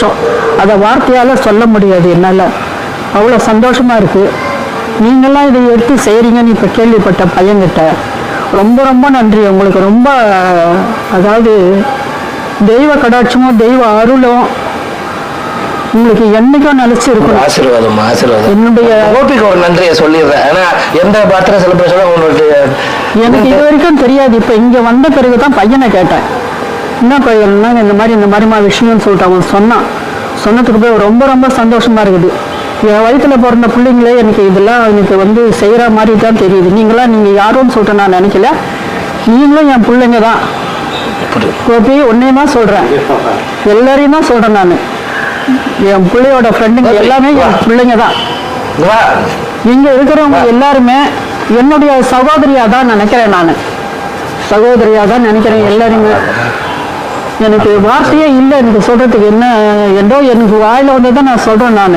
கஷ்டம். அதை வார்த்தையால் சொல்ல முடியாது என்னால். அவ்வளோ சந்தோஷமாக இருக்குது. நீங்களாம் இதை எடுத்து செய்கிறீங்கன்னு இப்போ கேள்விப்பட்ட பையன்கிட்ட ரொம்ப ரொம்ப நன்றி உங்களுக்கு. ரொம்ப அதாவது தெய்வ கடாட்சமும் தெய்வ அருளும் உங்களுக்கு என்னைக்கும் நிலைச்சு இருக்கும். ஆசீர்வாதம் ஆசீர்வாதம். என்னுடைய கோபிக்கு ஒரு நன்றியை சொல்லிடுறேன். ஏன்னா எந்த பர்த்டே செலிப்ரேஷனும் உங்களுக்கு எனக்கு இது வரைக்கும் தெரியாது. இப்போ இங்கே வந்த பிறகு தான் பையனை கேட்டேன், என்ன பையன்னா இந்த மாதிரிமா விஷயம்னு சொல்லிட்டு அவன் சொன்னதுக்கு போய் ரொம்ப ரொம்ப சந்தோஷமா இருக்குது. என் வயிற்றுல பிறந்த பிள்ளைங்களே எனக்கு இதெல்லாம் எனக்கு செய்கிற மாதிரி தான் தெரியுது. நீங்கள் யாருன்னு சொல்லிட்டு நான் நினைக்கல. நீங்களும் என் பிள்ளைங்க தான் கோபி. ஒன்றையும் தான் சொல்கிறேன், எல்லாரையும் தான் சொல்கிறேன். நான் என் பிள்ளையோட ஃப்ரெண்டுங்க எல்லாமே என் பிள்ளைங்க தான். இங்கே இருக்கிறவங்க எல்லாருமே என்னுடைய சகோதரியாக தான் நினைக்கிறேன். நான் சகோதரியாக தான் நினைக்கிறேன் எல்லாருமே. எனக்கு வார்த்தையே இல்லை எனக்கு சொல்கிறதுக்கு. என்ன என்றோ எனக்கு வாயில் வந்ததை நான் சொல்கிறேன். நான்